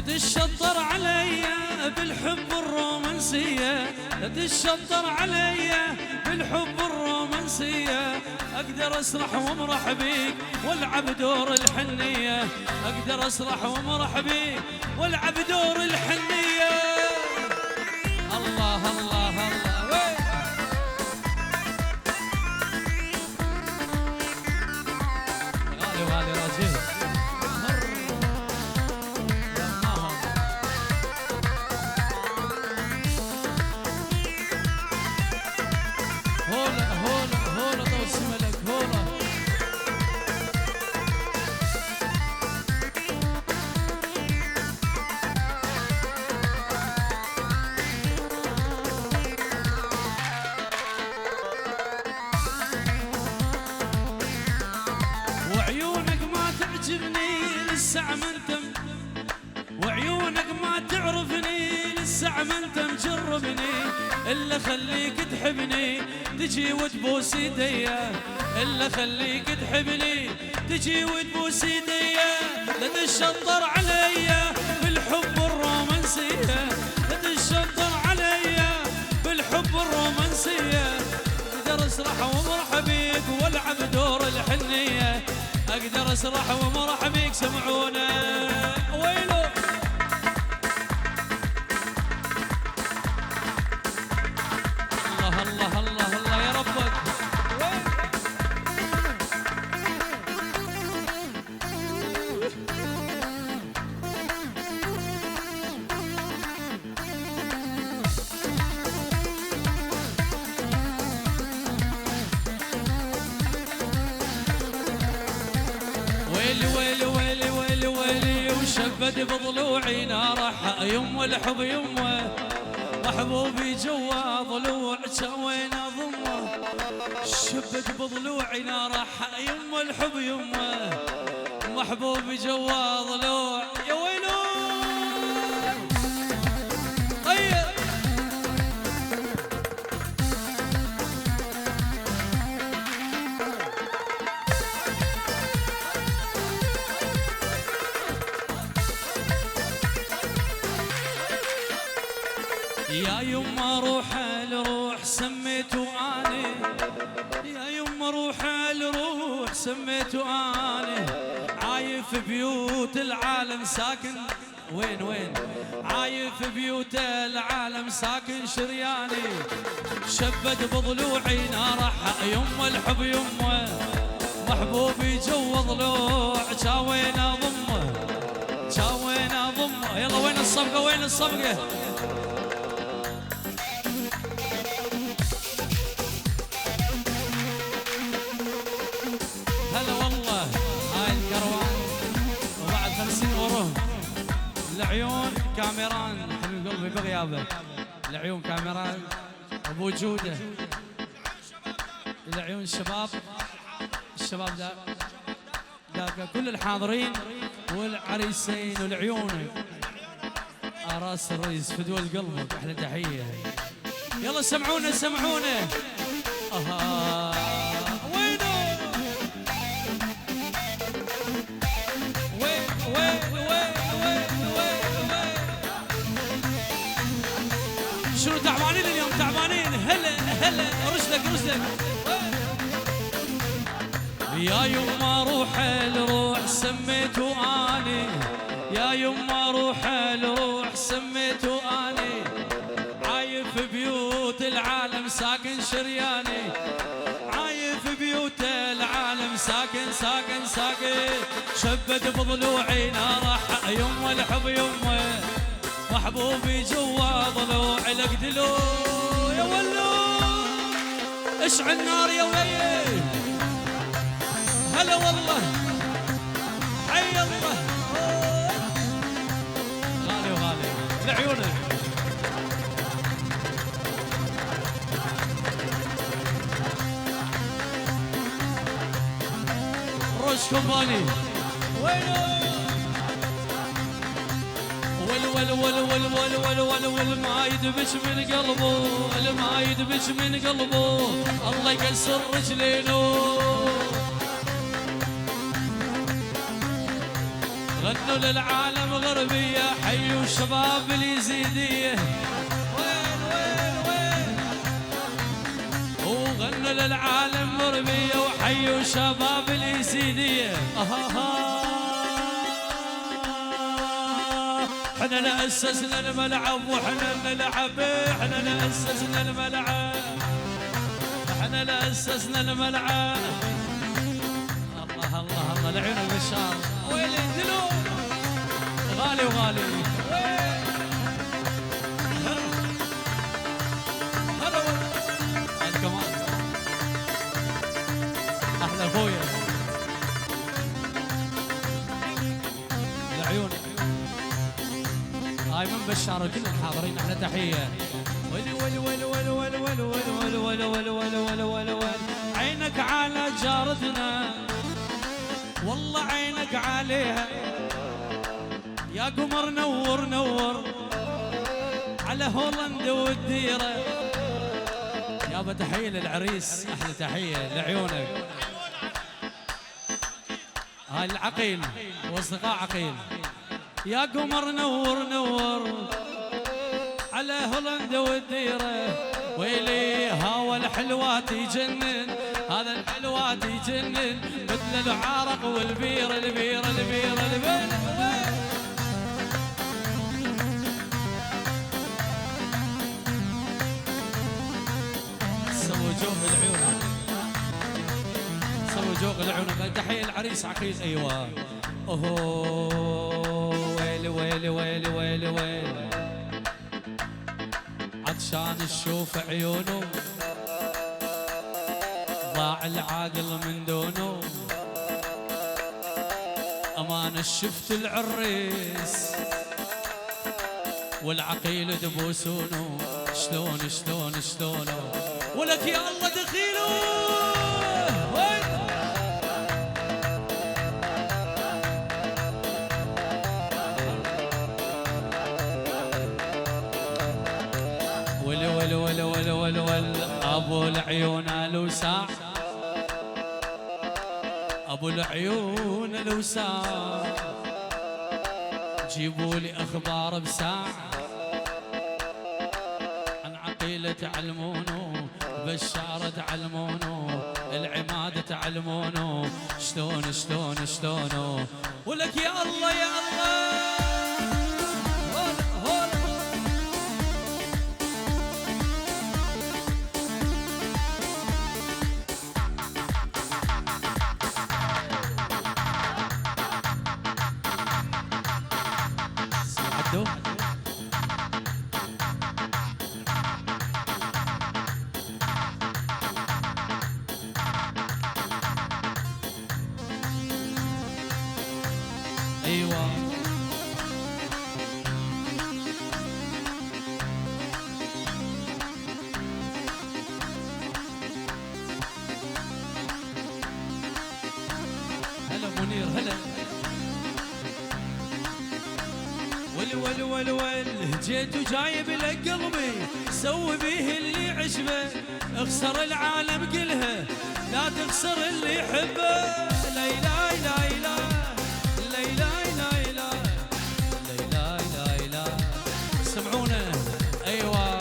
تشطر علي بالحب الرومانسية، تشطر علي بالحب الرومانسية، أقدر أسرح وامرح بيك والعب دور الحنية، أقدر أسرح وامرح بيك والعب دور الحنية. الله الله الله وين غالي غالي راجل هولا هولا هولا طوس ملك هولا. وعيونك ما تعجبني للساعة ما انت، وعيونك ما تعرفني للساعة ما انت مجربني، الا خليك تحبني تجي وتبوس ايديا، الا خليك تحبني تجي وتبوس ايديا. لا تشطر عليا بالحب الرومانسية، لا تشطر عليا بالحب الرومانسية، اقدر اسرح وامرح بيك والعب دور الحنية، اقدر اسرح وامرح بيك. سمعونا ويلو الله الله الله الله يا ربك. ويلي ويلي ويلي ويلي ويلي وشبد بضلوعي ناره يمه الحب يمه، محبوبي جوا ضلوع وين اضمه، شبد بضلوعي ناره يمه الحب يمه، محبوبي جوا ضلوع يا ويلو. طيب يا يما روح الروح سميته اني، يا يما روح الروح سميته اني، عايف بيوت العالم ساكن وين وين، عايف بيوت العالم ساكن شرياني، شبد بضلوعي ناره يما الحب يمه، محبوبي جوا ضلوع شاوين اضمه شاوين اضمه. يلا وين الصفقه وين الصفقه؟ هلا والله هاي الكروان وبعد 50 ورهم. العيون كاميران حبيب قلبي بغيابه، العيون كاميران بوجوده، العيون الشباب الشباب ذاك كل الحاضرين والعريسين والعيون راس الرئيس فدوى قلبك احلى تحيه. يلا سمعونا سمعونا وينو وين وين وين وين وين شنو تعبانين اليوم تعبانين؟ هلا هلا رجلك رجلك. يا يما روح الروح سميته اني، يا يما روح الروح سميته اني، عايف بيوت العالم ساكن شرياني، عايف بيوت العالم ساكن ساكن ساكن، شبد بضلوعي ناره يمه الحب يمه، محبوبي جوا ضلوع لك دلو يا ولو اشعل نار يا ولي. هلا والله حي الله غالي وغالي لعيونك. روش كومباني وينو ول ول ول ول ول ول ول ما يدبش من قلبه، ما يدبش من قلبه، الله يكسر رجلينه. غنوا للعالم غربية حيوا شباب اليزيدية وين وين وين وغنوا للعالم غربية وحيوا شباب اليزيدية احنا اللي أسسنا الملعب واحنا اللي نلعب احنا اللي أسسنا الملعب احنا اللي أسسنا الملعب الله الله الله لعيون بشار ويلي دلو غالي وغالي هلا هلا كمان احلى خويا العيون هاي من بشار كلهم حاضرين احلى تحيه ولي ولي ولي ولي ولي ولي ولي ولي ولي ولي ولي ولي ولي عينك على جارتنا والله عينك عليها يا قمر نور نور على هولندا والديره يابا تحيه للعريس احلى تحيه لعيونك هاي العقيل واصدقاء عقيل يا قمر نور نور على هولندا والديره ويلي هاو الحلوات يجنن هذا الحلوات يجنن مثل العرق والبيره البيره البيره البيره سووا جوق العيون سووا جوق العيون تحيه العريس عقيل ايوه اوه ويلي ويلي ويلي ويلي ويلي عطشان تشوف عيونه ضاع العاقل من دونه امان شفت العريس والعقيل تبوسونه شلون شلون شلونه ولك يا الله دخيله ولي ولي ولي ولي ولي ولي ابو العيون لوسع ابو العيون لوسع جيبوا لي اخبار بساعه عن عقيله تعلمونه بشاره تعلمونه العماده تعلمونه شلون شلون شلونه ولك يا الله يا الله ايوه هلا منير هلا ول ول ول ول جيت وجايب لك قلبي سوي بيه اللي عجبه اخسر العالم كلها لا تخسر اللي يحبه لا اله الا اله لا اله الا اله لا اله الا اله سمعونا ايوه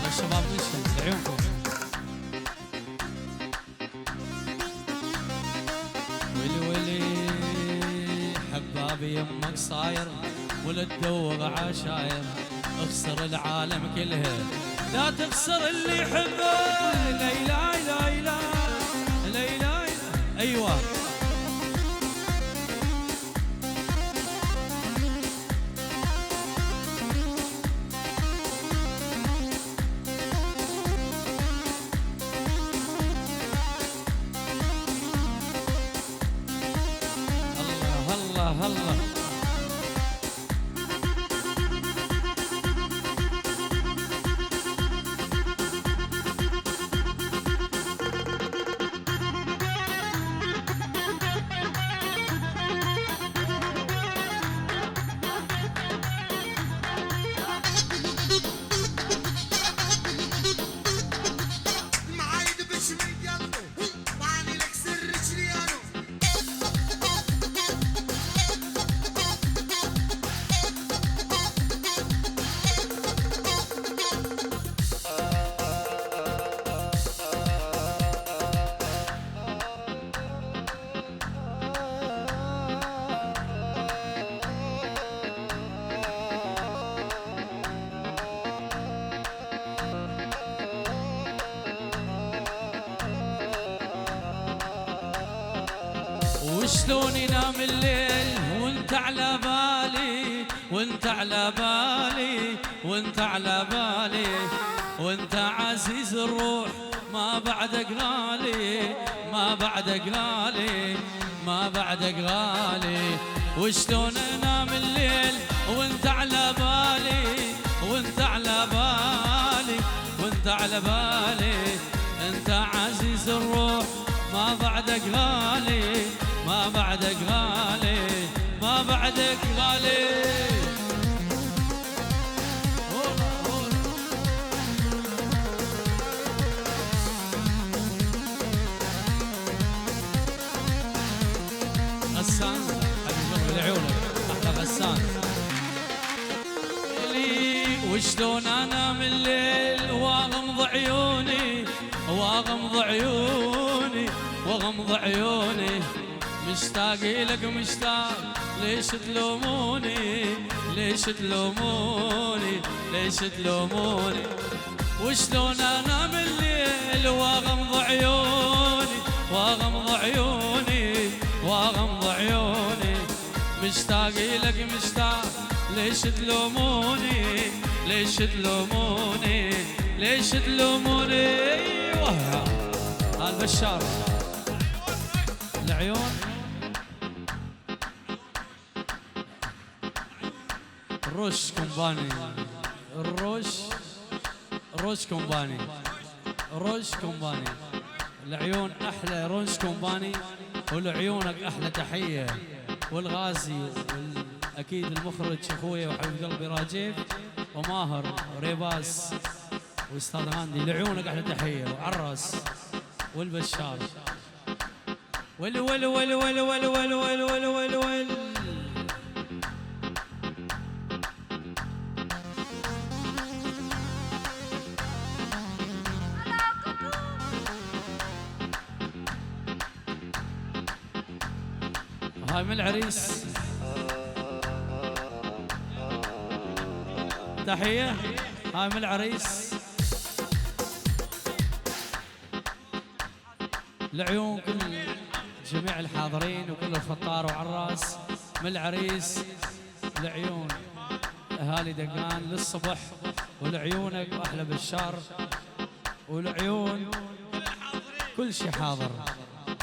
الشباب نشهد لعيونكم ويلي ويلي حبابي يمك صاير ولا تدوغ عشاير اخسر العالم كلها لا تخسر اللي يحبه لا اله الا اله لا اله الا ايوه الله الله وشلون ينام الليل وانت على بالي، وانت على بالي، وانت على بالي، وانت عزيز الروح ما بعدك غالي، ما بعدك غالي، ما بعدك غالي. وشلون انام الليل وانت على بالي، وانت على بالي، وانت على بالي، انت عزيز الروح ما بعدك غالي، ما بعدك غالي، ما بعدك غالي. غسان حبيب لعيونك احلى غسان لي. وشلون انام الليل واغمض عيوني، واغمض عيوني، واغمض عيوني، مشتاق لك مشتاق، ليش تلوموني، ليش تلوموني، ليش تلوموني. وشلون انام الليل واغمض عيوني، واغمض عيوني، واغمض عيوني، مشتاق لك مشتاق، ليش تلوموني، ليش تلوموني، ليش تلوموني. ايوه البشار العيون الروش كومباني، الروش، روش كومباني، روش كومباني. العيون احلى روش كومباني، ولعيونك احلى تحيه. والغازي اكيد المخرج اخوي وحبيب قلبي راجيب وماهر وريباس واستاذ غاندي، لعيونك احلى تحيه. وعراس والبشار ول ول ول ول ول ول ول ول ول ول. هاي من العريس تحية، هاي من العريس لعيون كل جميع الحاضرين وكل الفطار وعراس. من العريس لعيون اهالي دقان للصبح، ولعيونك واحلى بشار، ولعيون كل شي حاضر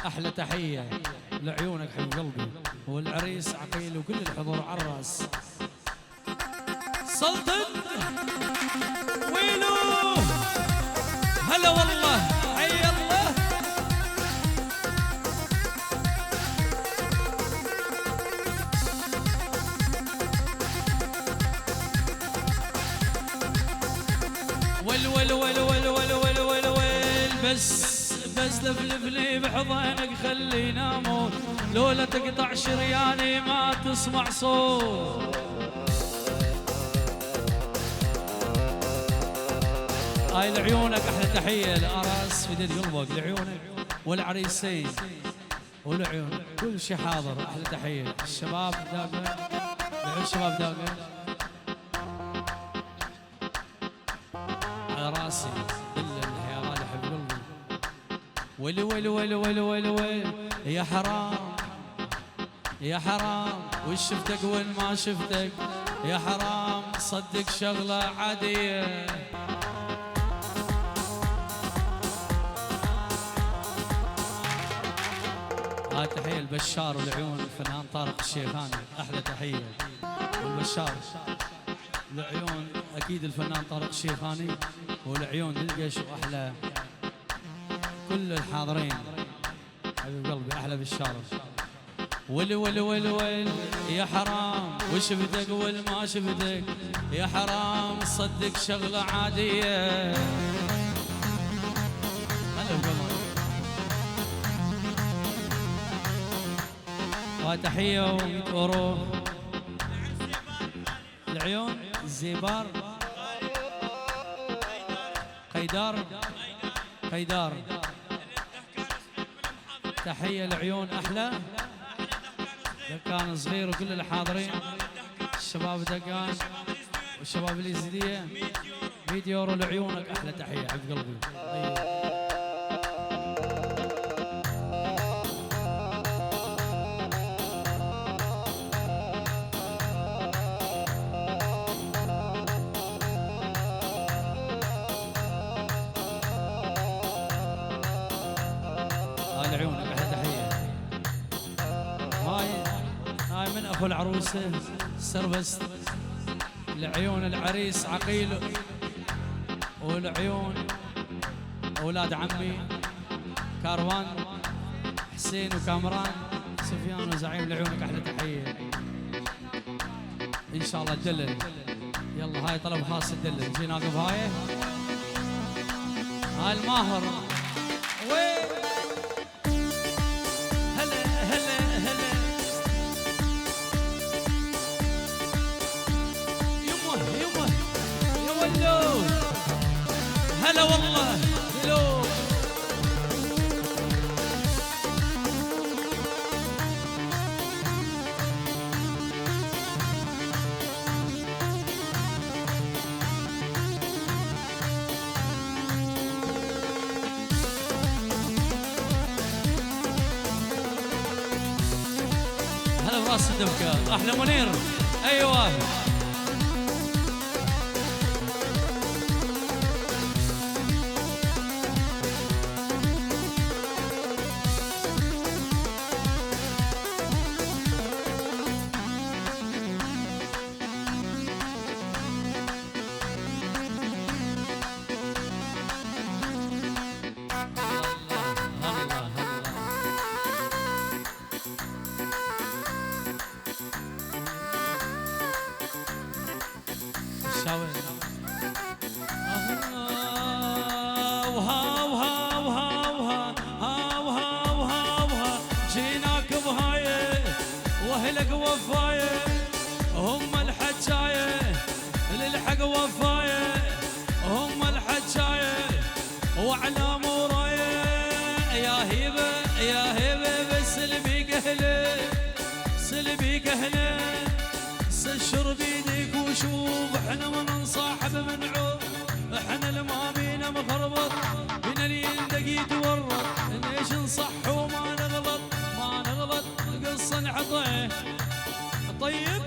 احلى تحيه لعيونك حبيب قلبي. والعريس عقيل وكل الحضور عراس. سلطن ويلو هلا والله حي الله. ول ول ول ول ول ول ول ول. بس لفلفني بحضنك خلينا اموت، لولا تقطع شرياني ما تسمع صوت. هاي لعيونك احلى تحيه لأراس في ديد قلبك، لعيونك والعريسين ولعيون كل شي حاضر احلى تحيه. الشباب داقن، لعيون الشباب داقن على راسي يا غالي حبيب قلبي. ويلي ويلي ويلي ويلي ويلي ويلي يا حرام، يا حرام وش شفتك وين ما شفتك، يا حرام صدق شغله عاديه. هاي تحيه البشار ولعيون الفنان طارق الشيخاني احلى تحيه. والبشار لعيون اكيد الفنان طارق الشيخاني، ولعيون دلقش واحلى كل الحاضرين حبيب قلبي احلى بشار. ولي ولي ولي ولي يا حرام وش شفتك وين ما شفتك، يا حرام صدق شغله عاديه. هاي تحيه و العيون زيبار قيدار، قيدار تحيه لعيون احلى دكان صغير وكل الحاضرين، الشباب دكان والشباب اليزيديه 100 يورو لعيونك احلى تحيه حبيب قلبي. هاي من اخو العروسه سربست لعيون العريس عقيل والعيون اولاد عمي كاروان حسين وكامران سفيان وزعيم لعيونك احلى تحيه ان شاء الله تدلل. يلا هاي طلب خاص تدلل جينا عقب هاي الماهر وين هلا هلا هلا يمه يمه يا ولو هلا والله هلو راس الدبكة احلى منير ايوه جيناك بهايه واهلك وفايه هم الحجايه للحق وفايه هم الحجايه واعلام ورايه يا هيبه يا هيبه سلبي قهله سلبي قهله سشر بيدك وشوف احنا من نصاحب منعوب احنا لما بينا مخربط بينا الين دقيت ورط ليش نصح وما نغلط ما نغلط القصه نعطيه طيب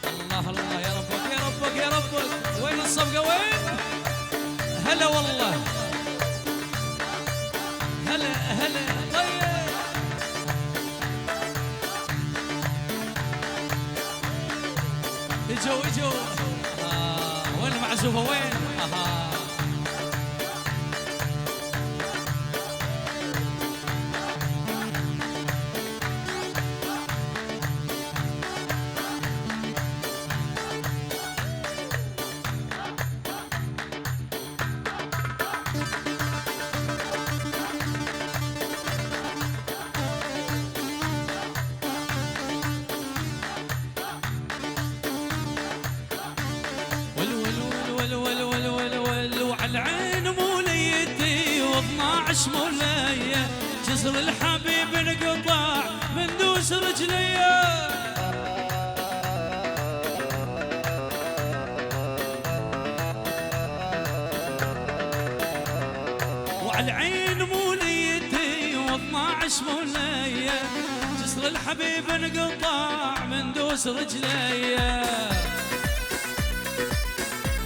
الله الله يا ربك يا ربك يا ربك وين الصفقه وين هلا والله هلا هلا طيب اجوا وين المعزوفه وين العين موليتي و12 مولايه جسر الحبيب انقطع من دوس رجليه وعالعين موليتي و12 مولايه جسر الحبيب انقطع من دوس رجليه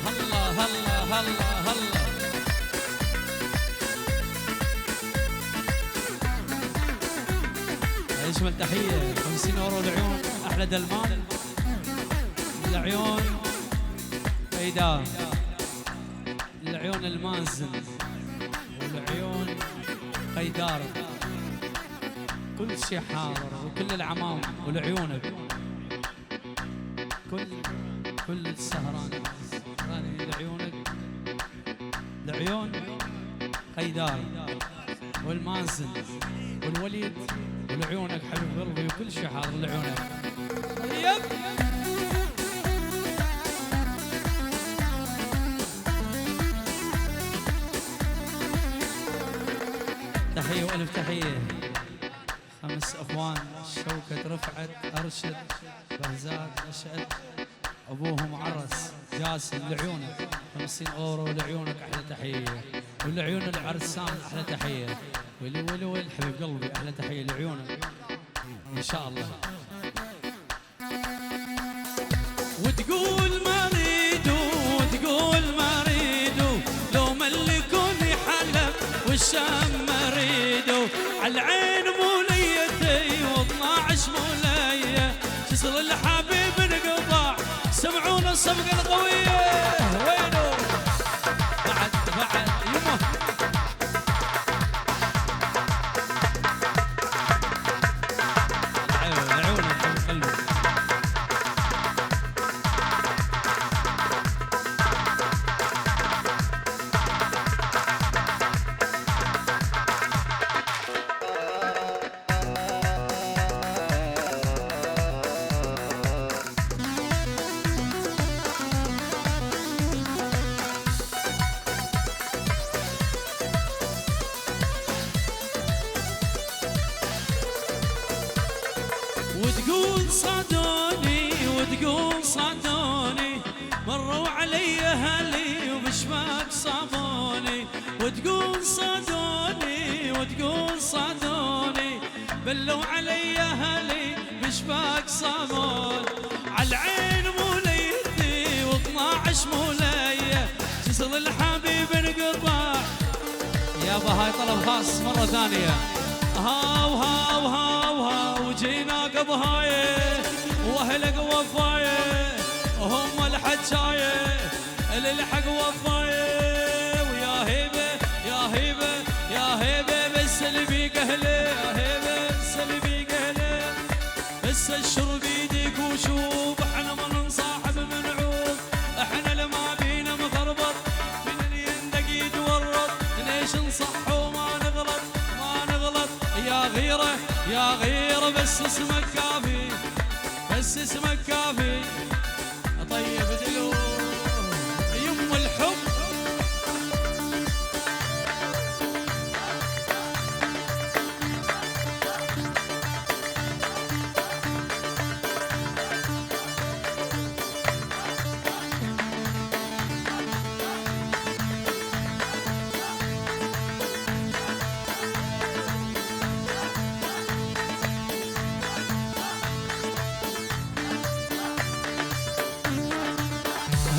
هلا هلا هلا هلا اجمل تحيه 50 اورو العيون احلى دلمان العيون بيدار العيون المازن والعيون قيدار كل شيء حاضر وكل العمام والعيونك كل السهران لعيونك العيون قيدار والمازن والوليد ولعيونك حبيب قلبي وكل شيء حاضر لعيونك طيب تحية والف تحية 5 اخوان شوكة رفعت ارشد بهزاد اشهد ابوهم عرس جاسم لعيونك 50 اورو لعيونك احلى تحيه ولعيون العرسان احلى تحيه ويلي حبيب قلبي احلى تحيه لعيونك ان شاء الله وتقول ما اريد سمعونا الصفقة القوية وينو بعد يمه العيون قلبي وتقول صادوني مروا علي اهلي وبشباك صابوني وتقول صادوني بلوا علي اهلي بشباك صابون عالعين موليتي و12 مولية جسر الحبيب انقطع يابا هاي طلب خاص مرة ثانية هاو جينا قبهايه واهلك وفايه هم الحجايه الحق وفايه ويا هيبه بس اللي بيك اهله يا هيبه بس اللي بيك اهله بس الشرب يديك وشوف احنا ما ننصاحب منعوب احنا لما بينا مخربط من اللي يندق يتورط ليش نصح وما نغلط يا غيرة بس اسمك كافي طيب دلو يم الحب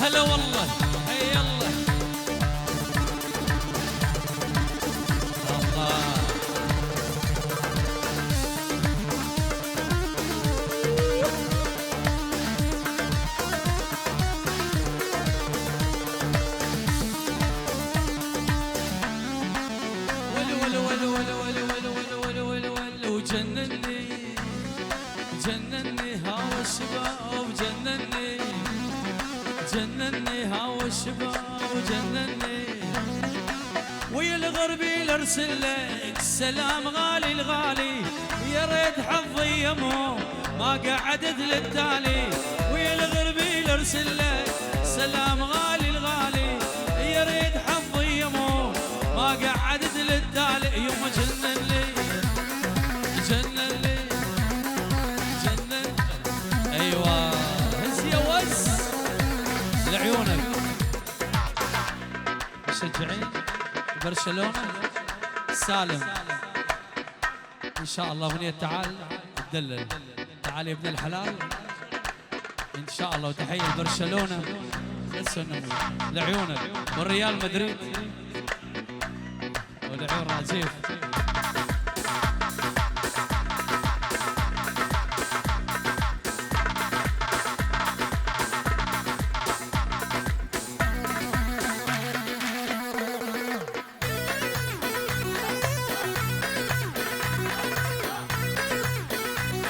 هلا والله هي يلا الله ولو جنني هوا الشباب جنني هوا الشباب وجنني ويا الغربي ارسل لك السلام غالي الغالي يا ريت حظي يمو ما قعدت للتالي ويا الغربي ارسل لك سلام غالي الغالي يا ريت حظي يمو ما قعدت للتالي يوم جنني ايوه هز يا وز لعيونك مشجعين برشلونة سالم ان شاء الله اغنية تعال تدلل تعال يا ابن الحلال ان شاء الله وتحية لبرشلونة لعيونك والريال مدريد والعيون راجيف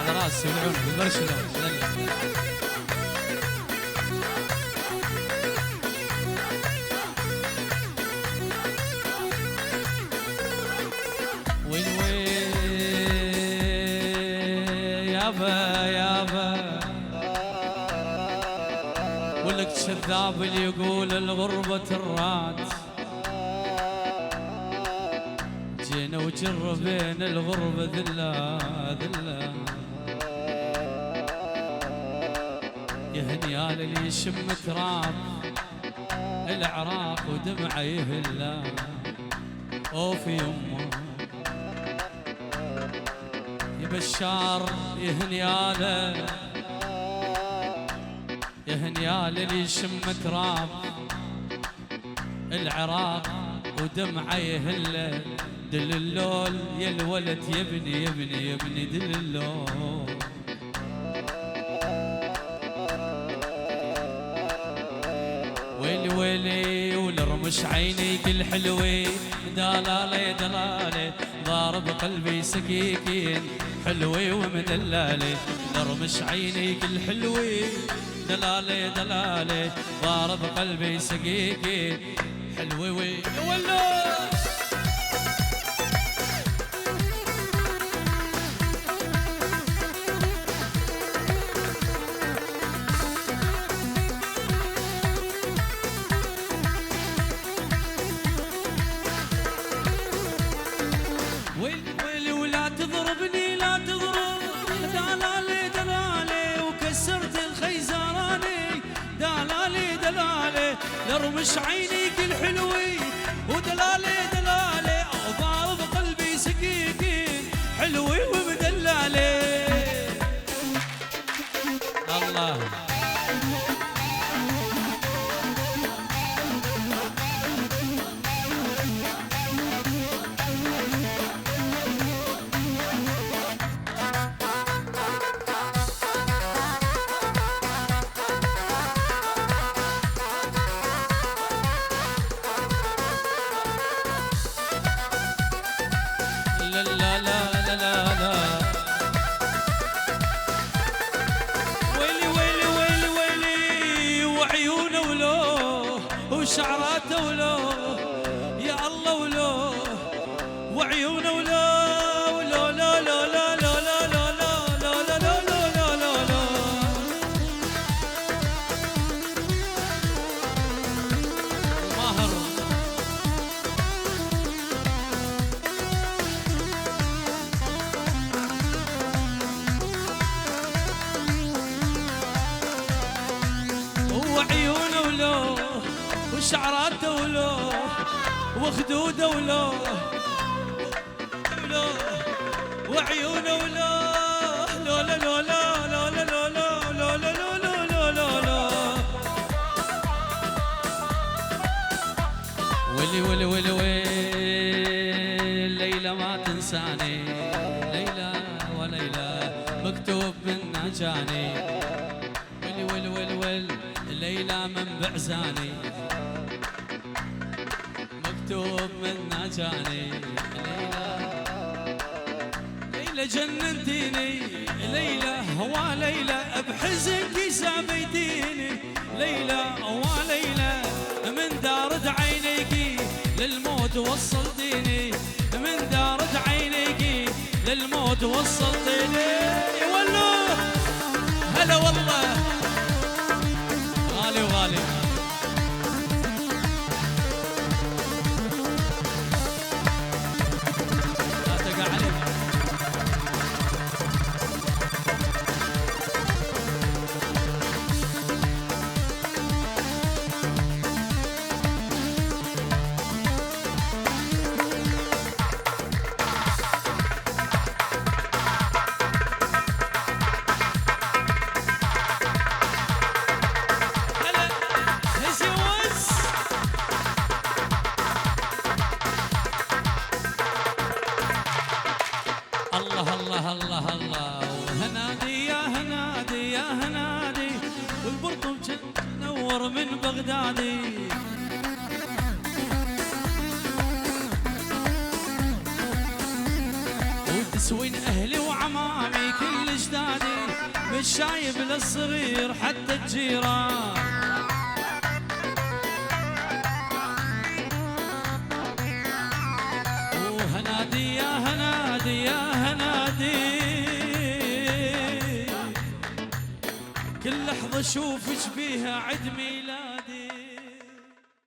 راسي والعيون بالبرشلونة وين يابا ولك الشذاب اللي يقول الغربة الرات جينا وجربين الغربة ذلة يا هنيال اللي يشم تراب العراق ودمعه يهلا وفي يمه يا بشار يا هنيال اللي يشم تراب العراق ودمعه يهلا دل اللول يا الولد يبني دل اللول ويلي ولرمش عينيك الحلوة دلالي دلالي ضارب قلبي سكيكين حلوة ومدلالة لرمش عينيك الحلوة دلالي دلالي ضارب قلبي سكيكين حلوة ولا ويلي ولا تضربني لا تضرب دلالي دلالي وكسرت الخيزراني دلالي دلالي لرمش عينيك الحلوة ودلالي دلالي ضارب قلبي سكيكين حلوة ومدلالي الله لا لا لا لا لا ويلي ويلي ويلي ويلي وعيونه ولو وشعراته ولو يا الله ولو وعيونه ولو لا لا لا لا لا لا لا لا لا لا لا لا لا ماهر وعيونه ولو وشعراته ولو وخدوده ولو وعيونه ولو لا لا لا لا لا لا لا لا لا لا لا لا لا ولي ولي ولي ويلي ليلى ما تنساني ليلى وليلى مكتوب من جاني ولي ولي ولي ولي ليلى منبع زاني مكتوب من جاني ليلى جننتيني ليلى هو ليلى بحزنك سابيتيني ليلى هو ليلى من دارد عينيكي للموت وصلتيني من دارد عينيكي للموت وصلتيني والله هلا والله غالي وغالي لا تقع عليك الله الله الله الله هنادي يا هنادي يا هنادي والبرطم نور من بغدادي وتسوين اهلي وعمامي كل جدادي من الشايب للصغير حتى الجيران وهنادي يا هنادي يا هنادي كل لحظة اشوفك بيها عد ميلاد